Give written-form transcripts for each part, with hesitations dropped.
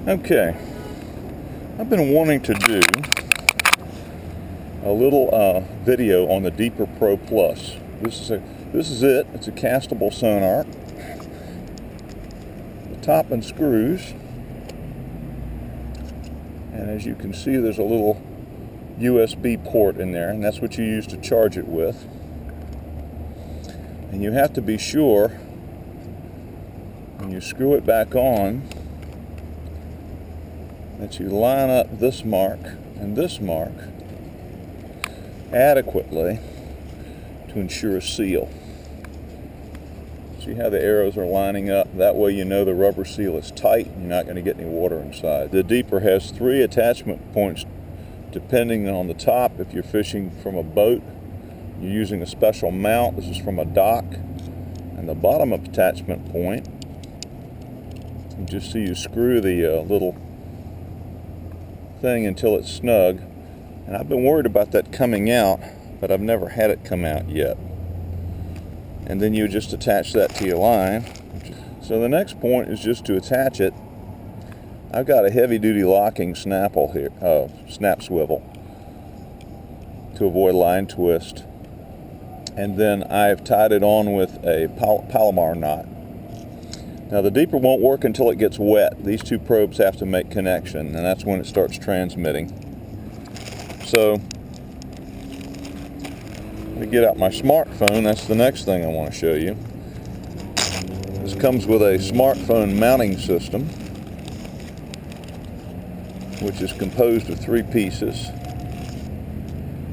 Okay, I've been wanting to do a little video on the Deeper Pro Plus. This is it. It's a castable sonar. The top and screws, and as you can see, there's a little USB port in there, and that's what you use to charge it with. And you have to be sure when you screw it back on that you line up this mark and this mark adequately to ensure a seal. See how the arrows are lining up? That way you know the rubber seal is tight and you're not going to get any water inside. The Deeper has 3 attachment points depending on the top. If you're fishing from a boat, you're using a special mount. This is from a dock. And the bottom of attachment point, you just see you screw the little thing until it's snug. And I've been worried about that coming out, but I've never had it come out yet. And then you just attach that to your line. So the next point is just to attach it. I've got a heavy-duty locking snapple here, snap swivel, to avoid line twist. And then I've tied it on with a Palomar knot. Now the Deeper won't work until it gets wet. These 2 probes have to make connection, and that's when it starts transmitting. So, let me get out my smartphone. That's the next thing I want to show you. This comes with a smartphone mounting system, which is composed of 3 pieces.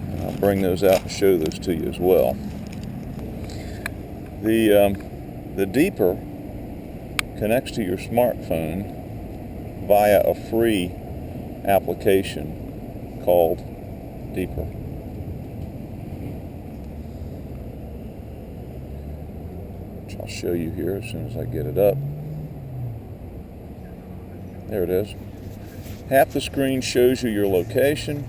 And I'll bring those out and show those to you as well. The Deeper connects to your smartphone via a free application called Deeper. Which I'll show you here as soon as I get it up. There it is. Half the screen shows you your location.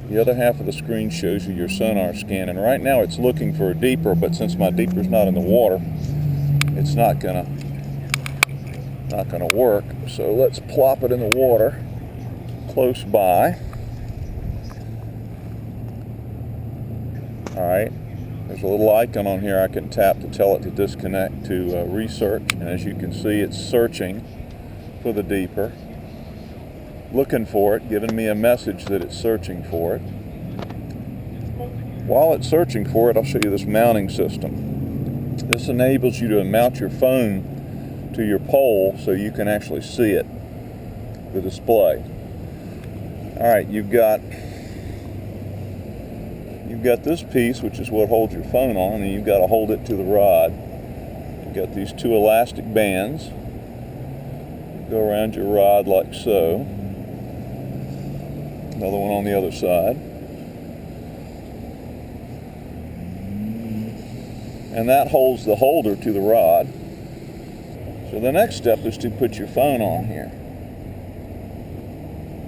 The other half of the screen shows you your sonar scan. And right now it's looking for a Deeper, but since my Deeper's not in the water, it's not gonna work. So let's plop it in the water close by. Alright, there's a little icon on here I can tap to tell it to disconnect to research. And as you can see, it's searching for the Deeper, looking for it, giving me a message that it's searching for it. While it's searching for it, I'll show you this mounting system. This enables you to mount your phone to your pole so you can actually see it, the display. Alright, you've got this piece, which is what holds your phone on, and you've got to hold it to the rod. You've got these 2 elastic bands. Go around your rod like so. Another one on the other side. And that holds the holder to the rod. So the next step is to put your phone on here.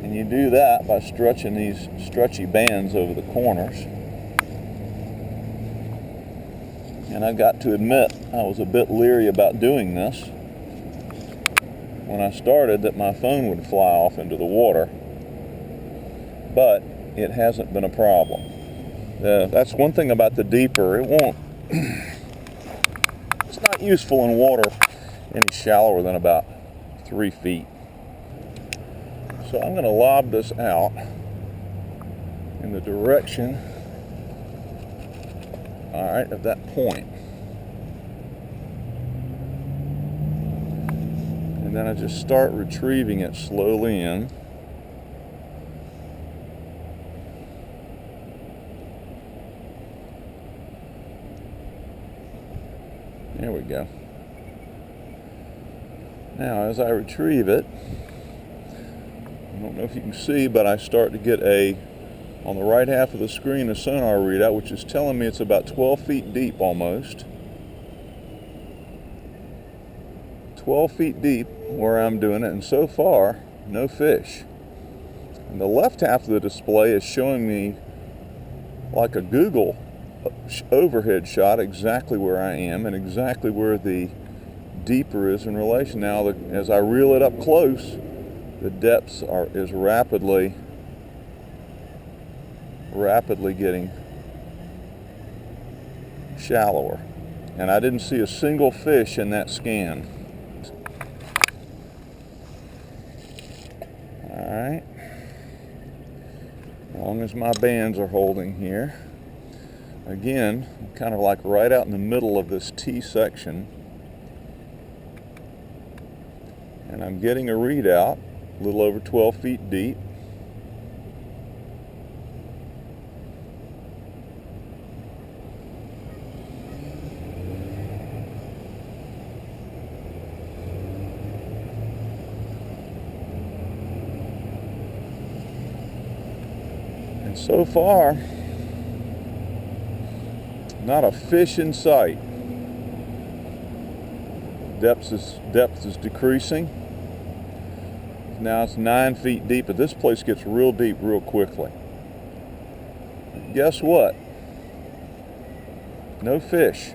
And you do that by stretching these stretchy bands over the corners. And I got to admit, I was a bit leery about doing this when I started, that my phone would fly off into the water. But it hasn't been a problem. That's one thing about the Deeper. It won't, it's not useful in water any shallower than about 3 feet. So I'm going to lob this out in the direction, alright, of that point. And then I just start retrieving it slowly in. There we go. Now as I retrieve it, I don't know if you can see, but I start to get on the right half of the screen, a sonar readout, which is telling me it's about 12 feet deep almost. 12 feet deep where I'm doing it, and so far, no fish. And the left half of the display is showing me like a Google overhead shot exactly where I am and exactly where the Deeper is in relation. Now, as I reel it up close, the depths is rapidly getting shallower. And I didn't see a single fish in that scan. Alright. As long as my bands are holding here. Again, kind of like right out in the middle of this T section. And I'm getting a readout, a little over 12 feet deep. And so far, not a fish in sight. Depth is decreasing. Now it's 9 feet deep, but this place gets real deep real quickly. Guess what? No fish.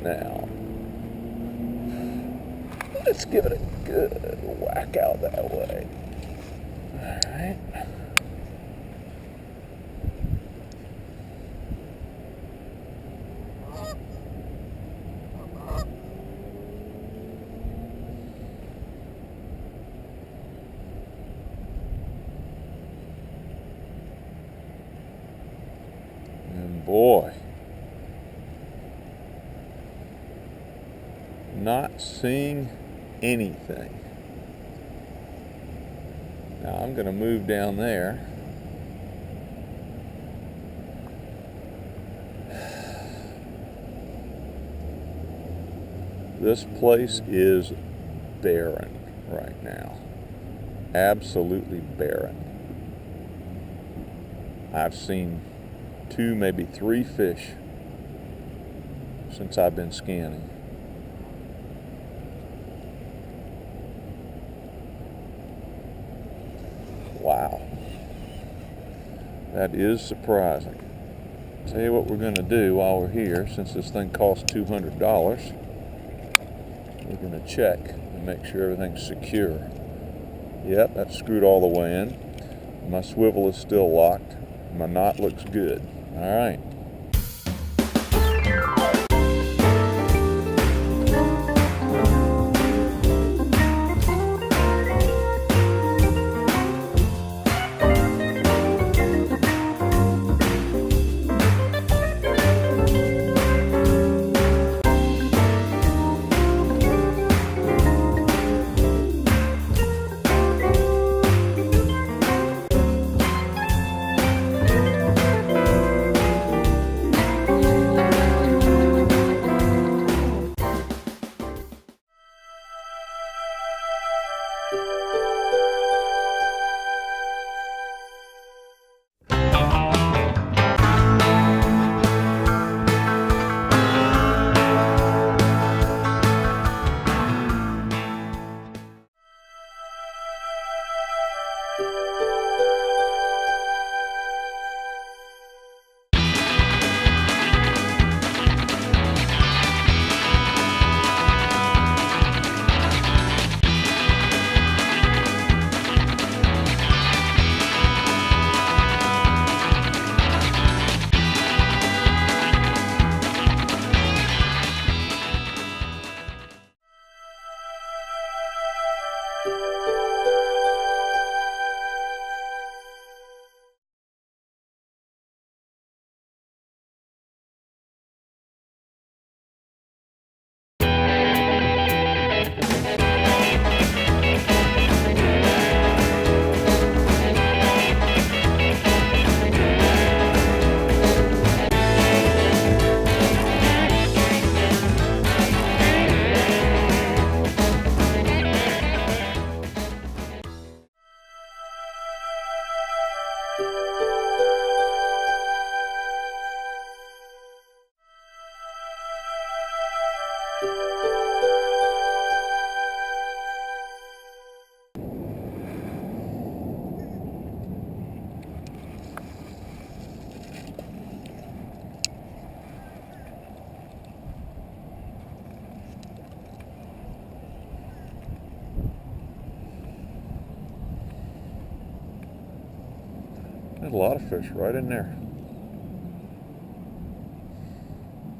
Now, let's give it a good whack out that way. Alright. And boy, not seeing anything. Now I'm going to move down there. This place is barren right now. Absolutely barren. I've seen 2, maybe 3 fish since I've been scanning. Wow, that is surprising. Tell you what we're going to do while we're here, since this thing costs $200, we're going to check and make sure everything's secure. Yep, that's screwed all the way in. My swivel is still locked. My knot looks good. All right. There's a lot of fish right in there.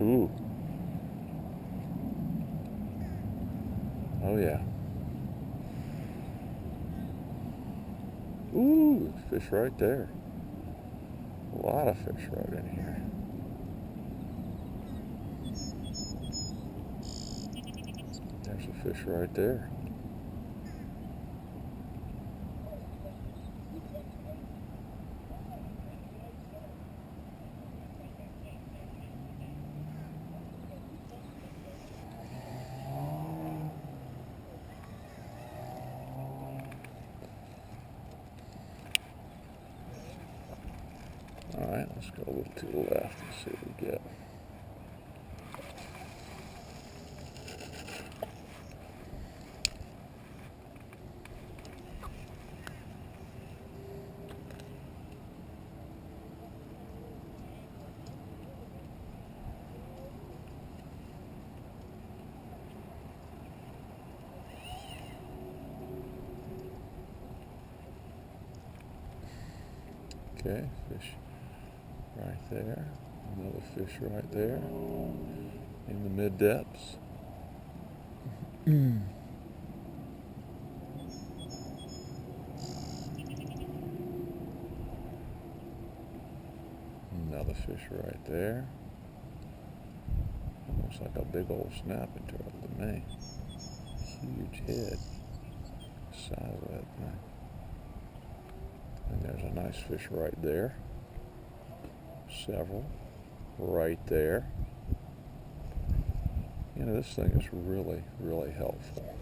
Ooh. Oh yeah. Ooh, fish right there. A lot of fish right in here. There's a fish right there. All right, let's go a little to the left and see what we get. Okay, fish right there. Another fish right there in the mid depths. Another fish right there. Looks like a big old snapping turtle to me. Huge head. Size of that thing. And there's a nice fish right there. Several right there. You know, this thing is really, really helpful.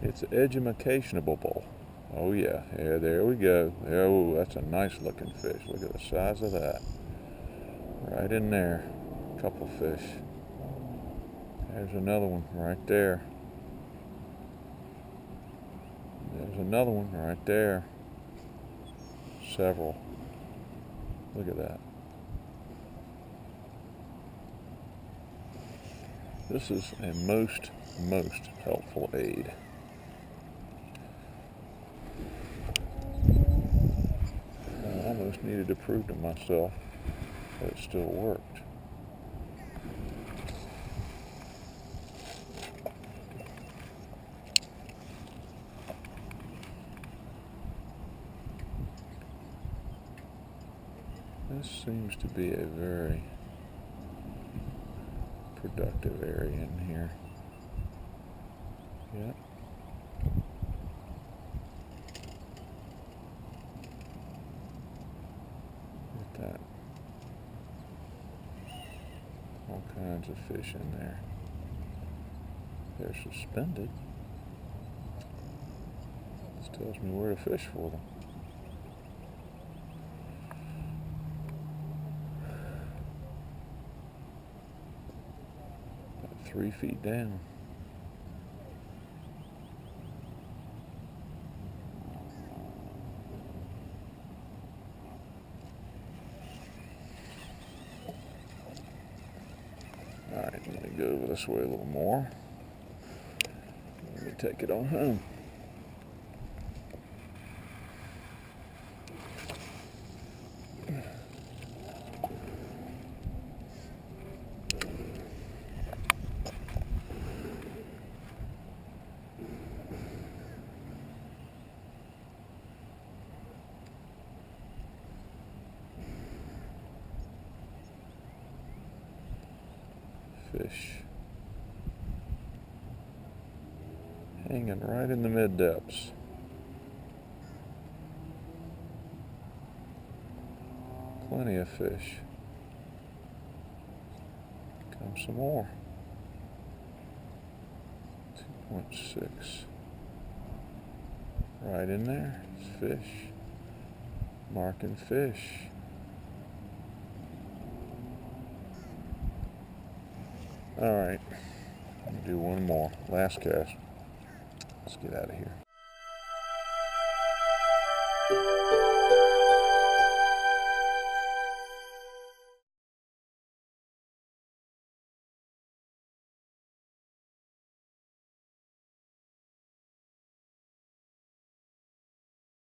It's edumacationable. Oh yeah, yeah, there we go. Oh, that's a nice looking fish. Look at the size of that. Right in there. Couple fish. There's another one right there. There's another one right there. Several. Look at that. This is a most helpful aid. I almost needed to prove to myself that it still worked. This seems to be a very productive area in here. Yep. Look at that. All kinds of fish in there. They're suspended. This tells me where to fish for them. About 3 feet down. Alright, let me go over this way a little more. Let me take it on home. Fish hanging right in the mid depths. Plenty of fish. Come some more. 2.6. Right in there. It's fish. Marking fish. Alright. Let me do one more. Last cast. Let's get out of here.